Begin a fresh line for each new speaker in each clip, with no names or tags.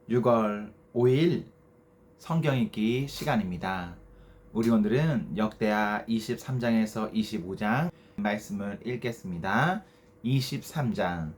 6월 5일 성경 읽기 시간입니다. 우리 오늘은 역대하 23장에서 25장 말씀을 읽겠습니다. 23장.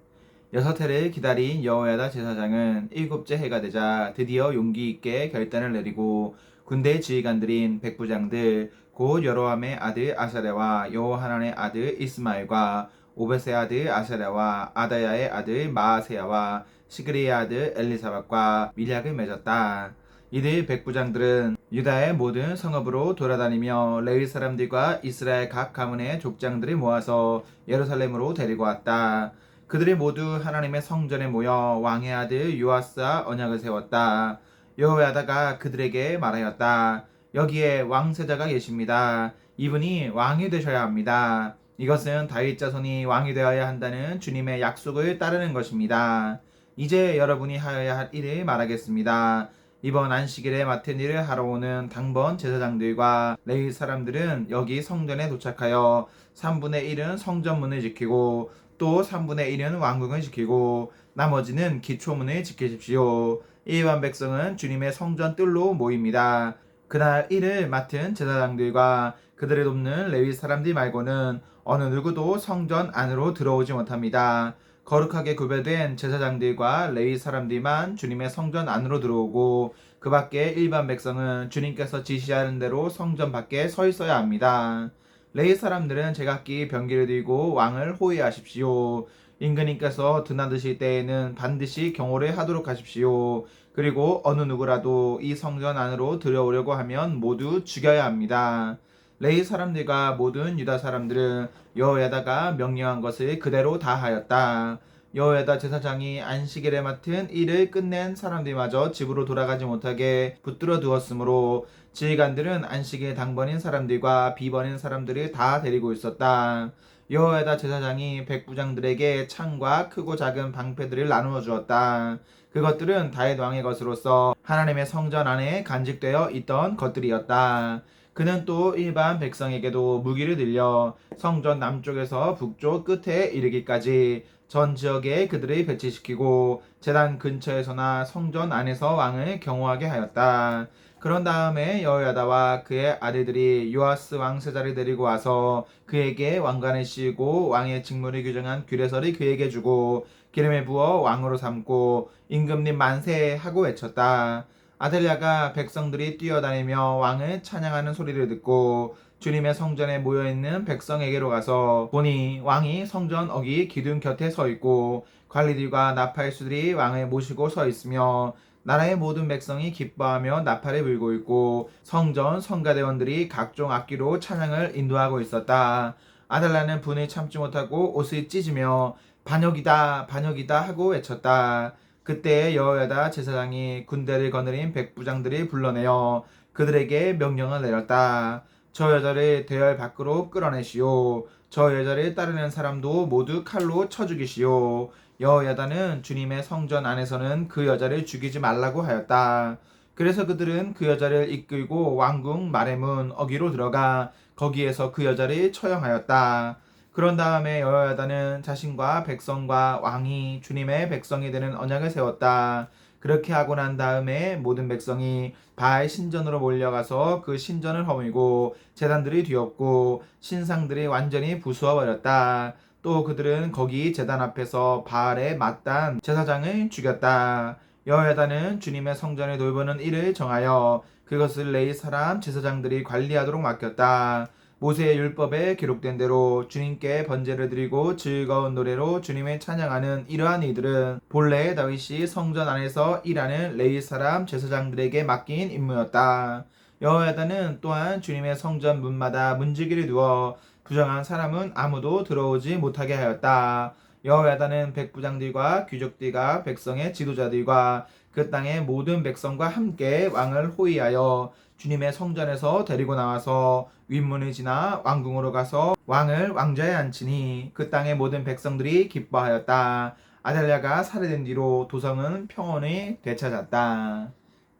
6해를 기다린 여호야다 제사장은 7째 해가 되자 드디어 용기 있게 결단을 내리고 군대 지휘관들인 백부장들 곧 여로함의 아들 아사랴와 여호하난의 아들 이스마엘과 오벳의 아들 아사랴와 아다야의 아들 마아세야와 시그리의 아들 엘리사박과 밀약을 맺었다. 이들 백부장들은 유다의 모든 성읍으로 돌아다니며 레위 사람들과 이스라엘 각 가문의 족장들을 모아서 예루살렘으로 데리고 왔다. 그들이 모두 하나님의 성전에 모여 왕의 아들 요아스와 언약을 세웠다. 여호야다가 그들에게 말하였다. 여기에 왕세자가 계십니다. 이분이 왕이 되셔야 합니다. 이것은 다윗 자손이 왕이 되어야 한다는 주님의 약속을 따르는 것입니다. 이제 여러분이 하여야 할 일을 말하겠습니다. 이번 안식일에 맡은 일을 하러 오는 당번 제사장들과 레위 사람들은 여기 성전에 도착하여 3분의 1은 성전문을 지키고 또 3분의 1은 왕궁을 지키고 나머지는 기초문을 지키십시오. 일반 백성은 주님의 성전 뜰로 모입니다. 그날 일을 맡은 제사장들과 그들을 돕는 레위 사람들 말고는 어느 누구도 성전 안으로 들어오지 못합니다. 거룩하게 구별된 제사장들과 레위 사람들만 주님의 성전 안으로 들어오고 그 밖에 일반 백성은 주님께서 지시하는 대로 성전 밖에 서 있어야 합니다. 레위 사람들은 제각기 병기를 들고 왕을 호위하십시오. 임금님께서 드나드실 때에는 반드시 경호를 하도록 하십시오. 그리고 어느 누구라도 이 성전 안으로 들어오려고 하면 모두 죽여야 합니다. 레위 사람들과 모든 유다 사람들은 여호야다가 명령한 것을 그대로 다 하였다. 여호야다 제사장이 안식일에 맡은 일을 끝낸 사람들마저 집으로 돌아가지 못하게 붙들어 두었으므로 지휘관들은 안식일 당번인 사람들과 비번인 사람들을 다 데리고 있었다. 여호야다 제사장이 백부장들에게 창과 크고 작은 방패들을 나누어 주었다. 그것들은 다윗 왕의 것으로서 하나님의 성전 안에 간직되어 있던 것들이었다. 그는 또 일반 백성에게도 무기를 들려 성전 남쪽에서 북쪽 끝에 이르기까지 전 지역에 그들을 배치시키고 제단 근처에서나 성전 안에서 왕을 경호하게 하였다. 그런 다음에 여호야다와 그의 아들들이 요아스 왕세자를 데리고 와서 그에게 왕관을 씌우고 왕의 직무를 규정한 규례서를 그에게 주고 기름에 부어 왕으로 삼고 임금님 만세 하고 외쳤다. 아델랴가 백성들이 뛰어다니며 왕을 찬양하는 소리를 듣고 주님의 성전에 모여있는 백성에게로 가서 보니 왕이 성전 어기 기둥 곁에 서 있고 관리들과 나팔수들이 왕을 모시고 서 있으며 나라의 모든 백성이 기뻐하며 나팔을 불고 있고 성전 성가대원들이 각종 악기로 찬양을 인도하고 있었다. 아달라는 분을 참지 못하고 옷을 찢으며 반역이다 반역이다 하고 외쳤다. 그때 여호야다 제사장이 군대를 거느린 백부장들이 불러내어 그들에게 명령을 내렸다. 저 여자를 대열 밖으로 끌어내시오. 저 여자를 따르는 사람도 모두 칼로 쳐 죽이시오. 여호야다는 주님의 성전 안에서는 그 여자를 죽이지 말라고 하였다. 그래서 그들은 그 여자를 이끌고 왕궁 마레문 어기로 들어가 거기에서 그 여자를 처형하였다. 그런 다음에 여호야다는 자신과 백성과 왕이 주님의 백성이 되는 언약을 세웠다. 그렇게 하고 난 다음에 모든 백성이 바알 신전으로 몰려가서 그 신전을 허물고 제단들이 뒤엎고 신상들이 완전히 부수어 버렸다. 또 그들은 거기 제단 앞에서 바알에 맞단 제사장을 죽였다. 여호야다는 주님의 성전을 돌보는 일을 정하여 그것을 레위 사람 제사장들이 관리하도록 맡겼다. 모세의 율법에 기록된 대로 주님께 번제를 드리고 즐거운 노래로 주님을 찬양하는 이러한 이들은 본래 다윗이 성전 안에서 일하는 레위 사람 제사장들에게 맡긴 임무였다. 여호야다는 또한 주님의 성전 문마다 문지기를 두어 부정한 사람은 아무도 들어오지 못하게 하였다. 여호야다는 백부장들과 귀족들과 백성의 지도자들과 그 땅의 모든 백성과 함께 왕을 호위하여 주님의 성전에서 데리고 나와서 윗문을 지나 왕궁으로 가서 왕을 왕좌에 앉히니 그 땅의 모든 백성들이 기뻐하였다. 아달랴가 살해된 뒤로 도성은 평온히 되찾았다.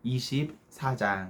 24장.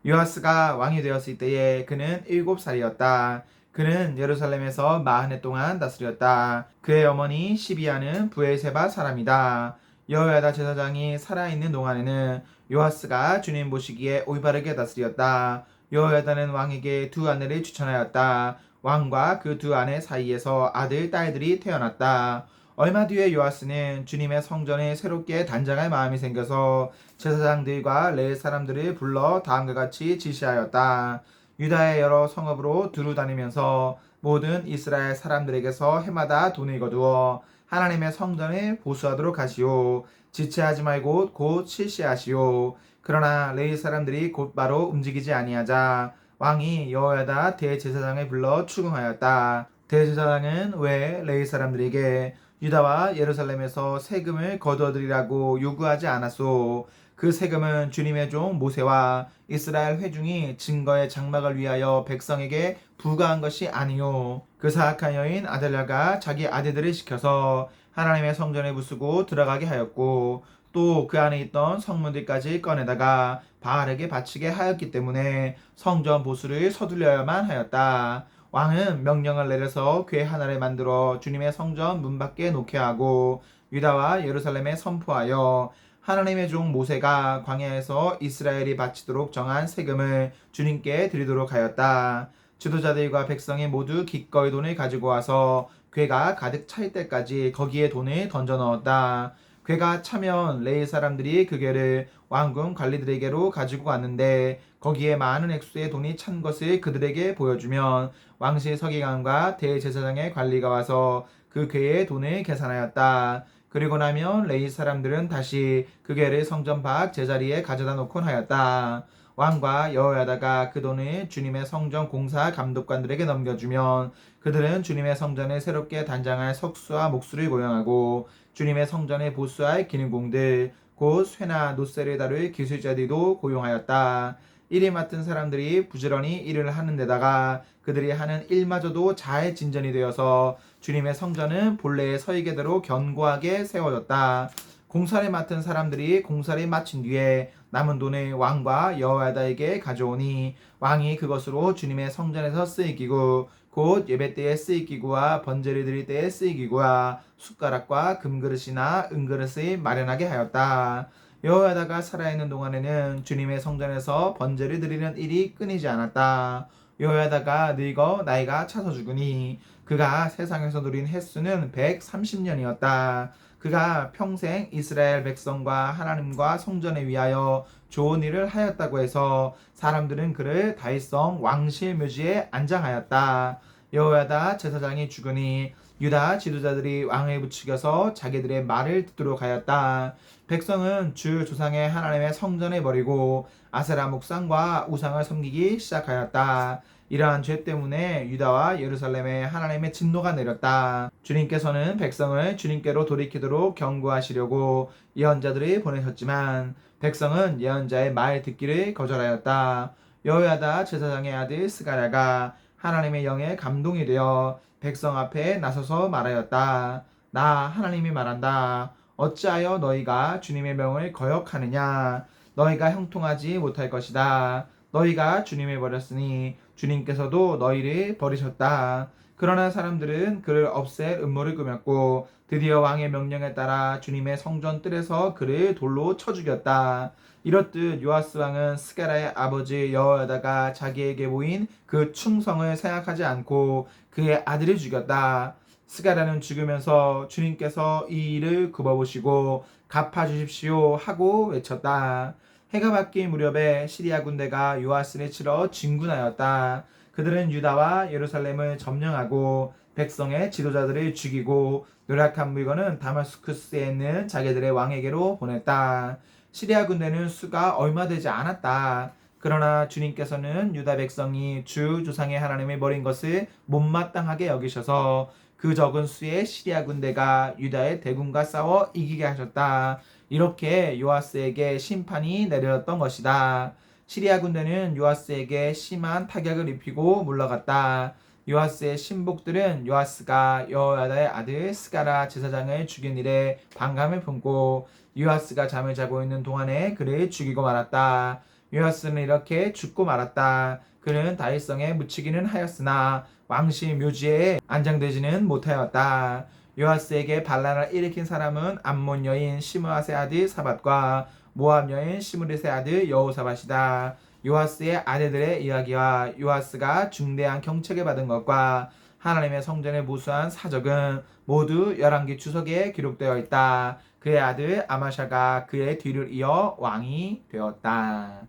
요아스가 왕이 되었을 때에 그는 7살이었다. 그는 예루살렘에서 40해 동안 다스렸다. 그의 어머니 시비아는 부엘세바 사람이다. 여호야다 제사장이 살아있는 동안에는 요아스가 주님 보시기에 올바르게 다스렸다. 여호야다는 왕에게 두 아내를 추천하였다. 왕과 그 두 아내 사이에서 아들, 딸들이 태어났다. 얼마 뒤에 요아스는 주님의 성전을 새롭게 단장할 마음이 생겨서 제사장들과 레위 사람들을 불러 다음과 같이 지시하였다. 유다의 여러 성읍으로 두루 다니면서 모든 이스라엘 사람들에게서 해마다 돈을 거두어 하나님의 성전을 보수하도록 하시오. 지체하지 말고 곧 실시하시오. 그러나 레위 사람들이 곧바로 움직이지 아니하자 왕이 여호야다 대제사장을 불러 추궁하였다. 대제사장은 왜 레위 사람들에게 유다와 예루살렘에서 세금을 거두어들이라고 요구하지 않았소? 그 세금은 주님의 종 모세와 이스라엘 회중이 증거의 장막을 위하여 백성에게 부과한 것이 아니요. 그 사악한 여인 아달랴가 자기 아들들을 시켜서 하나님의 성전에 부수고 들어가게 하였고 또 그 안에 있던 성문들까지 꺼내다가 바알에게 바치게 하였기 때문에 성전 보수를 서둘러야만 하였다. 왕은 명령을 내려서 궤 하나를 만들어 주님의 성전 문 밖에 놓게 하고 유다와 예루살렘에 선포하여 하나님의 종 모세가 광야에서 이스라엘이 바치도록 정한 세금을 주님께 드리도록 하였다. 지도자들과 백성이 모두 기꺼이 돈을 가지고 와서 궤가 가득 찰 때까지 거기에 돈을 던져 넣었다. 궤가 차면 레위 사람들이 그 궤를 왕궁 관리들에게로 가지고 갔는데 거기에 많은 액수의 돈이 찬 것을 그들에게 보여주면 왕실 서기관과 대제사장의 관리가 와서 그 궤의 돈을 계산하였다. 그리고 나면 레위 사람들은 다시 그 궤를 성전 밖 제자리에 가져다 놓곤 하였다. 왕과 여호야다가 그 돈을 주님의 성전 공사 감독관들에게 넘겨주면 그들은 주님의 성전을 새롭게 단장할 석수와 목수를 고용하고 주님의 성전에 보수할 기능공들 곧 쇠나 노쇠를 다룰 기술자들도 고용하였다. 일이 맡은 사람들이 부지런히 일을 하는 데다가 그들이 하는 일마저도 잘 진전이 되어서 주님의 성전은 본래의 서의궤대로 견고하게 세워졌다. 공사를 맡은 사람들이 공사를 마친 뒤에 남은 돈을 왕과 여호야다에게 가져오니 왕이 그것으로 주님의 성전에서 쓰이기구 곧 예배 때에 쓰이기구와 번제를 드릴 때에 쓰이기구와 숟가락과 금그릇이나 은그릇을 마련하게 하였다. 여호야다가 살아있는 동안에는 주님의 성전에서 번제를 드리는 일이 끊이지 않았다. 여호야다가 늙어 나이가 차서 죽으니 그가 세상에서 누린 횟수는 130년이었다. 그가 평생 이스라엘 백성과 하나님과 성전에 위하여 좋은 일을 하였다고 해서 사람들은 그를 다윗성 왕실 묘지에 안장하였다. 여호야다 제사장이 죽으니 유다 지도자들이 왕을 부추겨서 자기들의 말을 듣도록 하였다. 백성은 주 조상의 하나님의 성전을 버리고 아세라 목상과 우상을 섬기기 시작하였다. 이러한 죄 때문에 유다와 예루살렘에 하나님의 진노가 내렸다. 주님께서는 백성을 주님께로 돌이키도록 경고하시려고 예언자들을 보내셨지만 백성은 예언자의 말 듣기를 거절하였다. 여호야다 제사장의 아들 스가랴가 하나님의 영에 감동이 되어 백성 앞에 나서서 말하였다. 나 하나님이 말한다. 어찌하여 너희가 주님의 명을 거역하느냐? 너희가 형통하지 못할 것이다. 너희가 주님을 버렸으니 주님께서도 너희를 버리셨다. 그러나 사람들은 그를 없앨 음모를 꾸몄고 드디어 왕의 명령에 따라 주님의 성전 뜰에서 그를 돌로 쳐 죽였다. 이렇듯 요아스 왕은 스가랴의 아버지 여호야다가 자기에게 보인 그 충성을 생각하지 않고 그의 아들을 죽였다. 스가랴는 죽으면서 주님께서 이 일을 굽어보시고 갚아주십시오 하고 외쳤다. 해가 바뀔 무렵에 시리아 군대가 요아스를 치러 진군하였다. 그들은 유다와 예루살렘을 점령하고 백성의 지도자들을 죽이고 노력한 물건은 다마스쿠스에 있는 자기들의 왕에게로 보냈다. 시리아 군대는 수가 얼마 되지 않았다. 그러나 주님께서는 유다 백성이 주 조상의 하나님을 버린 것을 못마땅하게 여기셔서 그 적은 수의 시리아 군대가 유다의 대군과 싸워 이기게 하셨다. 이렇게 요아스에게 심판이 내려졌던 것이다. 시리아 군대는 요아스에게 심한 타격을 입히고 물러갔다. 요아스의 신복들은 요아스가 여호야다의 아들 스가랴 제사장을 죽인 일에 반감을 품고 요아스가 잠을 자고 있는 동안에 그를 죽이고 말았다. 요아스는 이렇게 죽고 말았다. 그는 다윗성에 묻히기는 하였으나 왕실 묘지에 안장되지는 못하였다. 요아스에게 반란을 일으킨 사람은 암몬 여인 시므아세 아들 사밧과 모압 여인 시므리세 아들 여호사밧이다. 요아스의 아내들의 이야기와 요아스가 중대한 경책을 받은 것과 하나님의 성전을 무수한 사적은 모두 열왕기 주석에 기록되어 있다. 그의 아들 아마샤가 그의 뒤를 이어 왕이 되었다.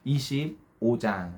25장.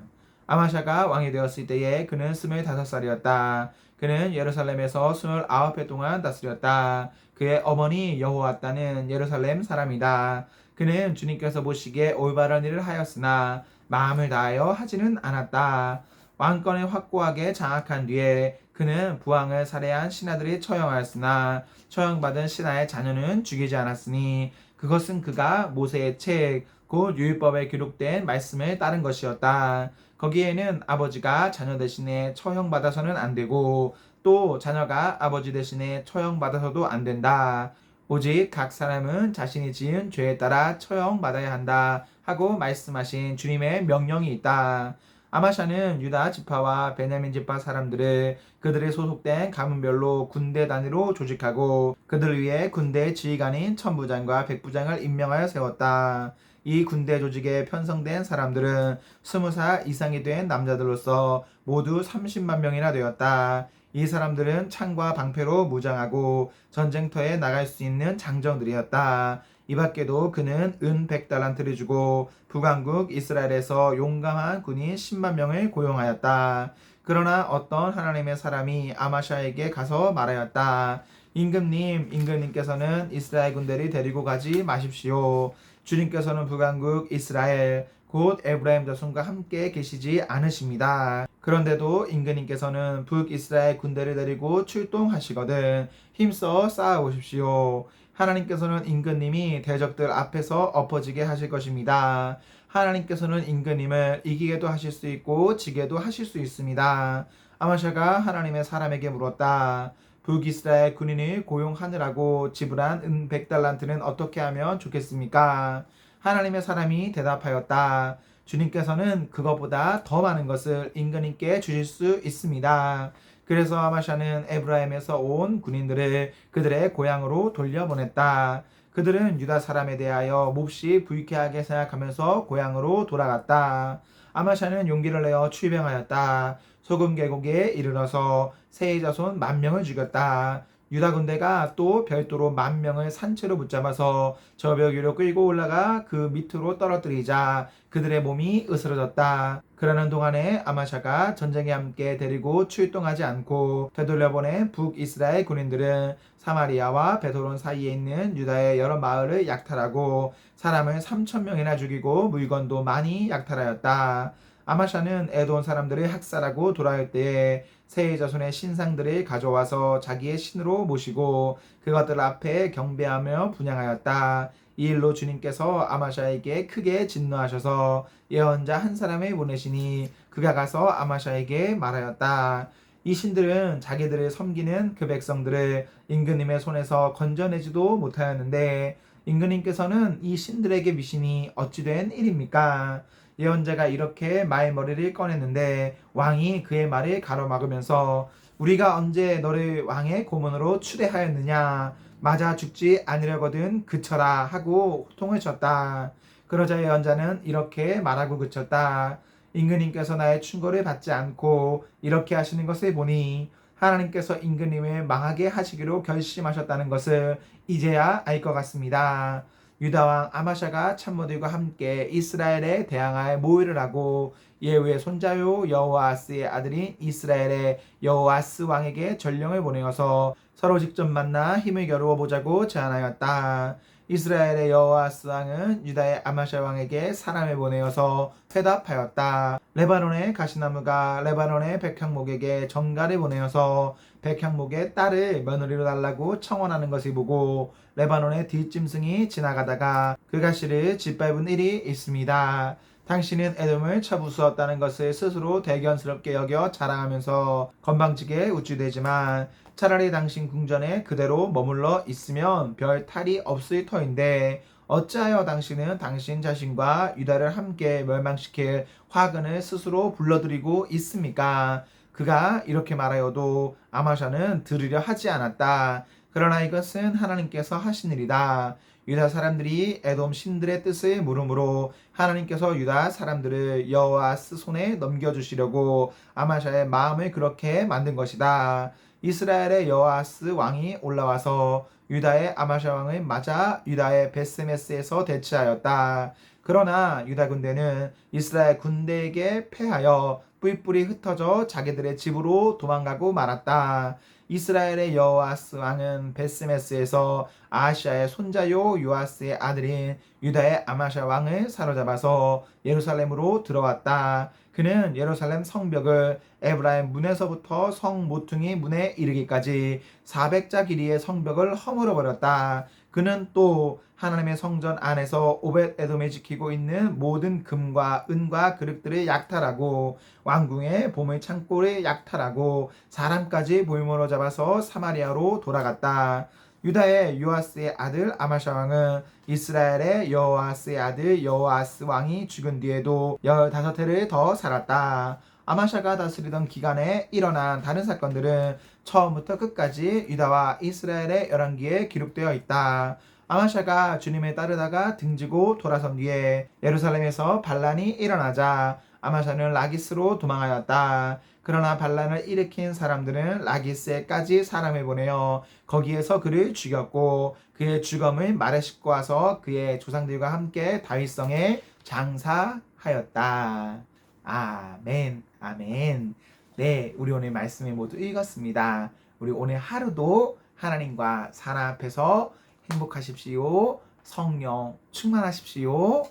아마샤가 왕이 되었을 때에 그는 25살이었다. 그는 예루살렘에서 29해 동안 다스렸다. 그의 어머니 여호와따는 예루살렘 사람이다. 그는 주님께서 보시기에 올바른 일을 하였으나 마음을 다하여 하지는 않았다. 왕권을 확고하게 장악한 뒤에 그는 부왕을 살해한 신하들이 처형하였으나 처형받은 신하의 자녀는 죽이지 않았으니 그것은 그가 모세의 책 곧 율법에 기록된 말씀을 따른 것이었다. 거기에는 아버지가 자녀 대신에 처형받아서는 안 되고 또 자녀가 아버지 대신에 처형받아서도 안 된다. 오직 각 사람은 자신이 지은 죄에 따라 처형받아야 한다 하고 말씀하신 주님의 명령이 있다. 아마샤는 유다 지파와 베냐민 지파 사람들을 그들의 소속된 가문별로 군대 단위로 조직하고 그들을 위해 군대 지휘관인 천부장과 백부장을 임명하여 세웠다. 이 군대 조직에 편성된 사람들은 20살 이상이 된 남자들로서 모두 30만 명이나 되었다. 이 사람들은 창과 방패로 무장하고 전쟁터에 나갈 수 있는 장정들이었다. 이 밖에도 그는 은 100달란트를 주고 북왕국 이스라엘에서 용감한 군인 10만 명을 고용하였다. 그러나 어떤 하나님의 사람이 아마샤에게 가서 말하였다. 임금님께서는 이스라엘 군대를 데리고 가지 마십시오. 주님께서는 북왕국 이스라엘 곧 에브라임 자손과 함께 계시지 않으십니다. 그런데도 임금님께서는 북이스라엘 군대를 데리고 출동하시거든 힘써 싸워보십시오. 하나님께서는 임금님이 대적들 앞에서 엎어지게 하실 것입니다. 하나님께서는 임금님을 이기게도 하실 수 있고 지게도 하실 수 있습니다. 아마샤가 하나님의 사람에게 물었다. 북이스라엘 군인을 고용하느라고 지불한 은 100달란트는 어떻게 하면 좋겠습니까? 하나님의 사람이 대답하였다. 주님께서는 그것보다 더 많은 것을 임금님께 주실 수 있습니다. 그래서 아마샤는 에브라임에서 온 군인들을 그들의 고향으로 돌려보냈다. 그들은 유다 사람에 대하여 몹시 불쾌하게 생각하면서 고향으로 돌아갔다. 아마샤는 용기를 내어 출병하였다. 소금 계곡에 이르러서 세의 자손 10,000명을 죽였다. 유다 군대가 또 별도로 10,000명을 산채로 붙잡아서 저벽 위로 끌고 올라가 그 밑으로 떨어뜨리자 그들의 몸이 으스러졌다. 그러는 동안에 아마샤가 전쟁에 함께 데리고 출동하지 않고 되돌려보낸 북이스라엘 군인들은 사마리아와 베토론 사이에 있는 유다의 여러 마을을 약탈하고 사람을 3,000명이나 죽이고 물건도 많이 약탈하였다. 아마샤는 에돔 사람들을 학살하고 돌아올 때에 세의 자손의 신상들을 가져와서 자기의 신으로 모시고 그것들 앞에 경배하며 분향하였다. 이 일로 주님께서 아마샤에게 크게 진노하셔서 예언자 한 사람을 보내시니 그가 가서 아마샤에게 말하였다. 이 신들은 자기들을 섬기는 그 백성들을 임금님의 손에서 건져내지도 못하였는데 임금님께서는 이 신들에게 미시니 어찌 된 일입니까? 예언자가 이렇게 말머리를 꺼냈는데 왕이 그의 말을 가로막으면서 우리가 언제 너를 왕의 고문으로 추대하였느냐 맞아 죽지 아니려거든 그쳐라 하고 호통을 쳤다. 그러자 예언자는 이렇게 말하고 그쳤다. 임금님께서 나의 충고를 받지 않고 이렇게 하시는 것을 보니 하나님께서 임금님을 망하게 하시기로 결심하셨다는 것을 이제야 알 것 같습니다. 유다왕 아마샤가 참모들과 함께 이스라엘에 대항할 모의를 하고 예후의 손자요 여호아스의 아들인 이스라엘의 여호아스 왕에게 전령을 보내어서 서로 직접 만나 힘을 겨루어 보자고 제안하였다. 이스라엘의 여호아스 왕은 유다의 아마샤 왕에게 사람을 보내어서 회답하였다. 레바논의 가시나무가 레바논의 백향목에게 전가를 보내어서 백향목의 딸을 며느리로 달라고 청원하는 것을 보고 레바논의 뒷짐승이 지나가다가 그 가시를 짓밟은 일이 있습니다. 당신은 에돔을 쳐부수었다는 것을 스스로 대견스럽게 여겨 자랑하면서 건방지게 우쭐대지만 차라리 당신 궁전에 그대로 머물러 있으면 별 탈이 없을 터인데 어찌하여 당신은 당신 자신과 유다를 함께 멸망시킬 화근을 스스로 불러들이고 있습니까? 그가 이렇게 말하여도 아마샤는 들으려 하지 않았다. 그러나 이것은 하나님께서 하신 일이다. 유다 사람들이 에돔 신들의 뜻을 물음으로 하나님께서 유다 사람들을 여호와스 손에 넘겨주시려고 아마샤의 마음을 그렇게 만든 것이다. 이스라엘의 여호아스 왕이 올라와서 유다의 아마샤 왕을 맞아 유다의 베스메스에서 대치하였다. 그러나 유다 군대는 이스라엘 군대에게 패하여 뿔뿔이 흩어져 자기들의 집으로 도망가고 말았다. 이스라엘의 여호아스 왕은 베스메스에서 아하시아의 손자요 요아스의 아들인 유다의 아마샤 왕을 사로잡아서 예루살렘으로 들어왔다. 그는 예루살렘 성벽을 에브라임 문에서부터 성 모퉁이 문에 이르기까지 400자 길이의 성벽을 허물어 버렸다. 그는 또 하나님의 성전 안에서 오벳 에돔에 지키고 있는 모든 금과 은과 그릇들을 약탈하고 왕궁의 보물 창고를 약탈하고 사람까지 볼모로 잡아서 사마리아로 돌아갔다. 유다의 요아스의 아들 아마샤 왕은 이스라엘의 여호아스의 아들 여호아스 왕이 죽은 뒤에도 15해를 더 살았다. 아마샤가 다스리던 기간에 일어난 다른 사건들은 처음부터 끝까지 유다와 이스라엘의 열왕기에 기록되어 있다. 아마샤가 주님을 따르다가 등지고 돌아선 뒤에 예루살렘에서 반란이 일어나자 아마샤는 라기스로 도망하였다. 그러나 반란을 일으킨 사람들은 라기스에까지 사람을 보내어 거기에서 그를 죽였고 그의 죽음을 말에 싣고 와서 그의 조상들과 함께 다윗성에 장사하였다. 아멘, 아멘. 네, 우리 오늘 말씀을 모두 읽었습니다. 우리 오늘 하루도 하나님과 사랑 앞에서 행복하십시오. 성령 충만하십시오.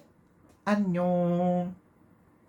안녕.